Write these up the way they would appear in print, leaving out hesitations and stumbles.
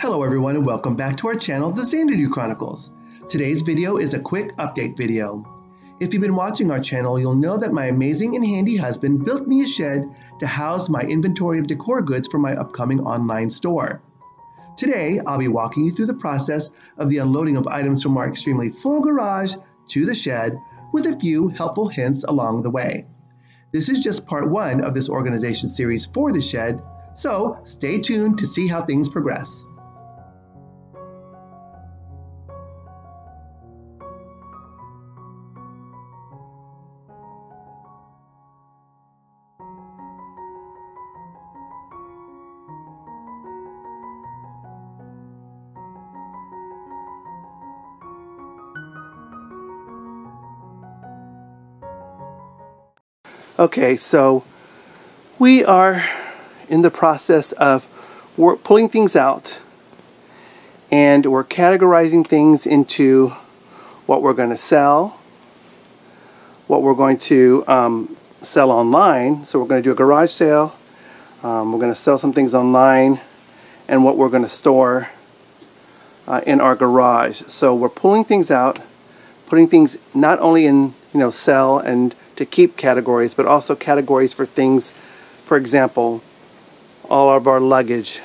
Hello everyone and welcome back to our channel, The Xanadu Chronicles. Today's video is a quick update video. If you've been watching our channel, you'll know that my amazing and handy husband built me a shed to house my inventory of decor goods for my upcoming online store. Today, I'll be walking you through the process of the unloading of items from our extremely full garage to the shed with a few helpful hints along the way. This is just part one of this organization series for the shed, so stay tuned to see how things progress. Okay, so we are in the process of pulling things out, and we're categorizing things into what we're going to sell, what we're going to sell online. So we're going to do a garage sale, we're going to sell some things online, and what we're going to store in our garage. So we're pulling things out, putting things not only in sell and to keep categories, but also categories for things. For example, all of our luggage.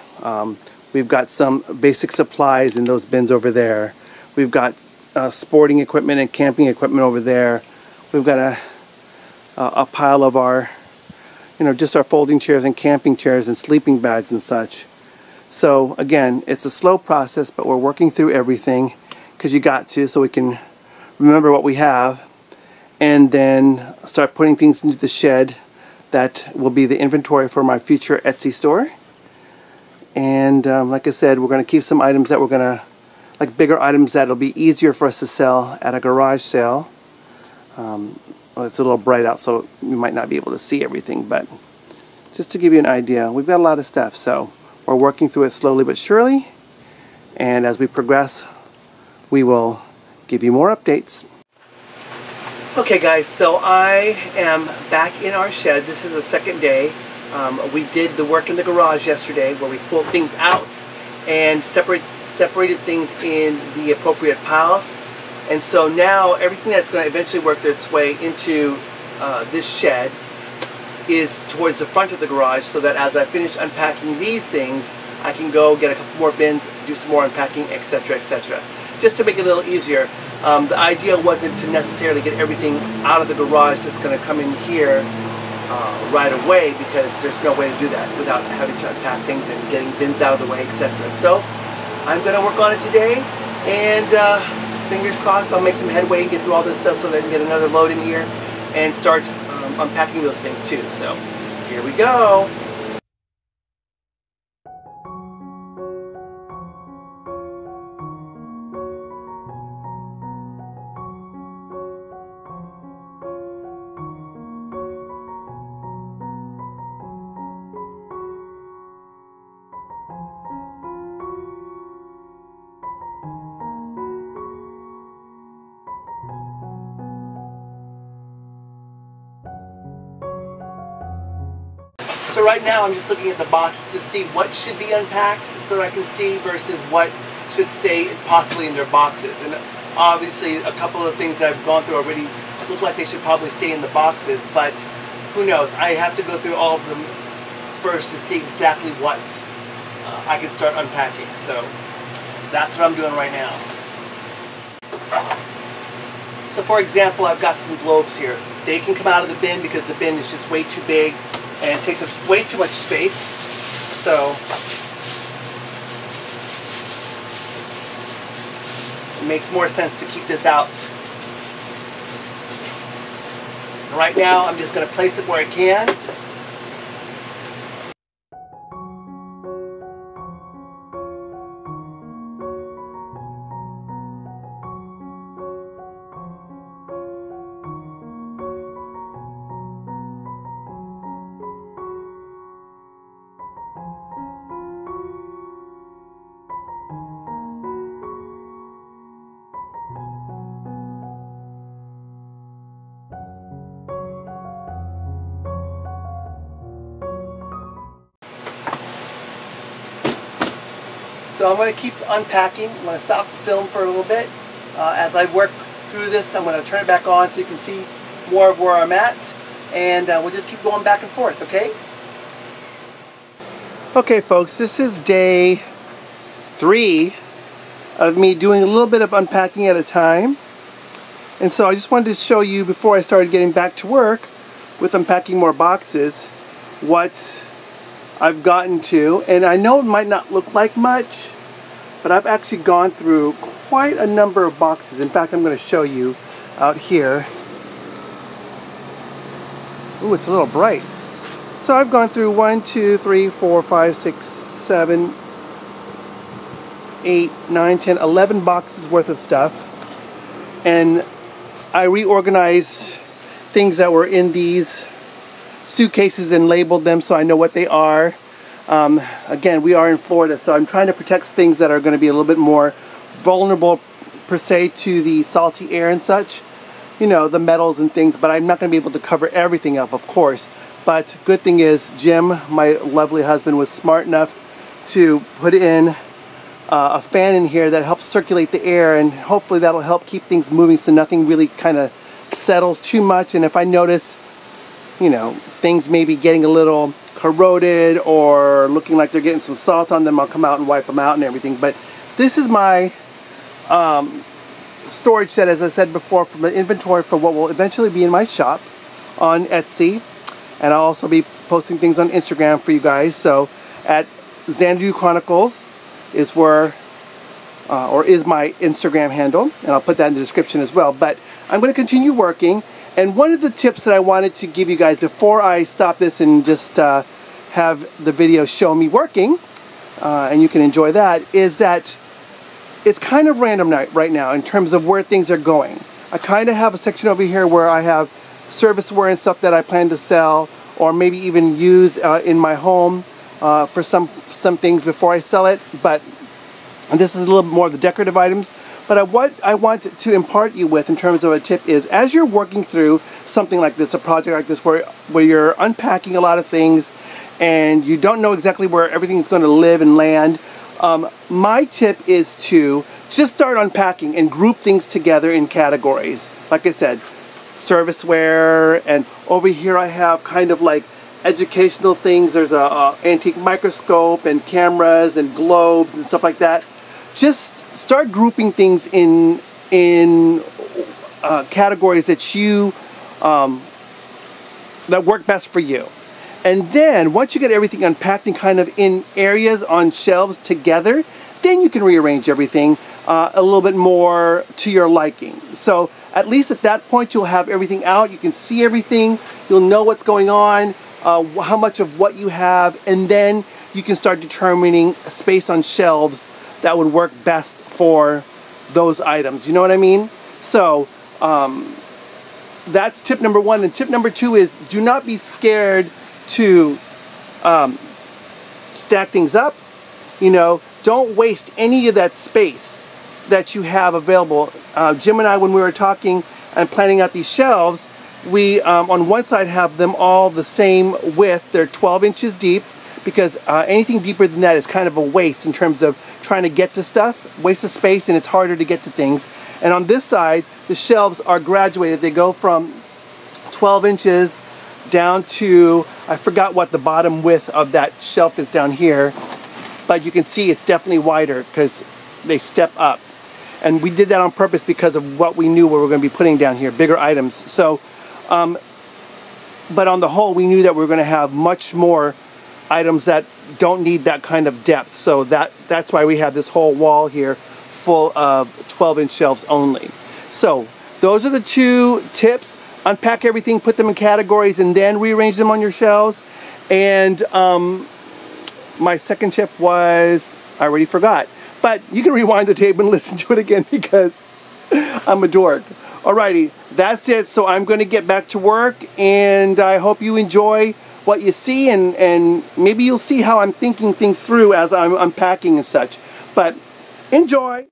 We've got some basic supplies in those bins over there. We've got sporting equipment and camping equipment over there. We've got a pile of our, just our folding chairs and camping chairs and sleeping bags and such. So again, it's a slow process, but we're working through everything because you got to, so we can remember what we have, and then start putting things into the shed that will be the inventory for my future Etsy store. And like I said, we're going to keep some items that we're going to, like bigger items that'll be easier for us to sell at a garage sale. Well, it's a little bright out, so you might not be able to see everything, but just to give you an idea, we've got a lot of stuff, so we're working through it slowly but surely, and as we progress, we will give you more updates. Okay guys, so I am back in our shed. This is the second day. We did the work in the garage yesterday where we pulled things out and separated things in the appropriate piles. And so now everything that's going to eventually work its way into this shed is towards the front of the garage, so that as I finish unpacking these things, I can go get a couple more bins, do some more unpacking, etc., etc. Just to make it a little easier. The idea wasn't to necessarily get everything out of the garage that's going to come in here right away, because there's no way to do that without having to unpack things and getting bins out of the way, etc. So I'm going to work on it today, and fingers crossed I'll make some headway and get through all this stuff so that I can get another load in here and start unpacking those things too. So here we go. So right now I'm just looking at the box to see what should be unpacked so that I can see versus what should stay possibly in their boxes. And obviously a couple of things that I've gone through already look like they should probably stay in the boxes, but who knows? I have to go through all of them first to see exactly what I can start unpacking. So that's what I'm doing right now. So for example, I've got some globes here. They can come out of the bin because the bin is just way too big and it takes up way too much space. So it makes more sense to keep this out. Right now I'm just going to place it where I can. So I'm going to keep unpacking. I'm going to stop the film for a little bit. As I work through this, I'm going to turn it back on so you can see more of where I'm at. And we'll just keep going back and forth, okay? Okay folks, this is day 3 of me doing a little bit of unpacking at a time. And so I just wanted to show you before I started getting back to work with unpacking more boxes what I've gotten to. And I know it might not look like much, but I've actually gone through quite a number of boxes. In fact, I'm going to show you out here. Ooh, it's a little bright. So I've gone through 1, 2, 3, 4, 5, 6, 7, 8, 9, 10, 11 boxes worth of stuff. And I reorganized things that were in these suitcases and labeled them so I know what they are. Again, we are in Florida, so I'm trying to protect things that are going to be a little bit more vulnerable per se to the salty air and such. You know, the metals and things, but I'm not going to be able to cover everything up, of course. But good thing is Jim, my lovely husband, was smart enough to put in a fan in here that helps circulate the air, and hopefully that'll help keep things moving so nothing really kind of settles too much. And if I notice, you know, things may be getting a little corroded or looking like they're getting some salt on them, I'll come out and wipe them out and everything. But this is my storage set, as I said before, from the inventory for what will eventually be in my shop on Etsy. And I'll also be posting things on Instagram for you guys. So at Xanadu Chronicles is where, or is my Instagram handle, and I'll put that in the description as well. But I'm going to continue working, and one of the tips that I wanted to give you guys before I stop this and just have the video show me working, and you can enjoy that, is that it's kind of random right now in terms of where things are going. I kind of have a section over here where I have serviceware and stuff that I plan to sell, or maybe even use in my home for some things before I sell it. But and this is a little bit more of the decorative items. But what I want to impart you with in terms of a tip is, as you're working through something like this, a project like this, where you're unpacking a lot of things and you don't know exactly where everything is going to live and land, my tip is to just start unpacking and group things together in categories. Like I said, serviceware, and over here I have kind of like educational things. There's a antique microscope and cameras and globes and stuff like that. Just start grouping things in categories that you that work best for you. And then once you get everything unpacked and kind of in areas on shelves together, then you can rearrange everything a little bit more to your liking. So at least at that point you'll have everything out, you can see everything, you'll know what's going on, how much of what you have, and then you can start determining space on shelves that would work best for those items. You know what I mean? So that's tip number 1. And tip number 2 is, do not be scared to stack things up. You know, don't waste any of that space that you have available. Jim and I, when we were talking and planning out these shelves, we on one side have them all the same width. They're 12 inches deep, because anything deeper than that is kind of a waste in terms of trying to get to stuff, waste of space, and it's harder to get to things. And on this side, the shelves are graduated. They go from 12 inches down to, I forgot what the bottom width of that shelf is down here, but you can see it's definitely wider because they step up. And we did that on purpose because of what we knew we were going to be putting down here, bigger items. So, but on the whole, we knew that we were going to have much more items that don't need that kind of depth. So that's why we have this whole wall here full of 12-inch shelves only. So those are the 2 tips. Unpack everything, put them in categories, and then rearrange them on your shelves. And my second tip was, I already forgot. But you can rewind the tape and listen to it again because I'm a dork. Alrighty, that's it. So I'm going to get back to work, and I hope you enjoy what you see, and maybe you'll see how I'm thinking things through as I'm unpacking and such. But enjoy!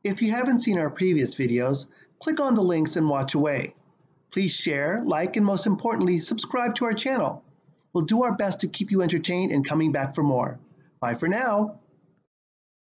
If you haven't seen our previous videos, click on the links and watch away. Please share, like, and most importantly, subscribe to our channel. We'll do our best to keep you entertained and coming back for more. Bye for now.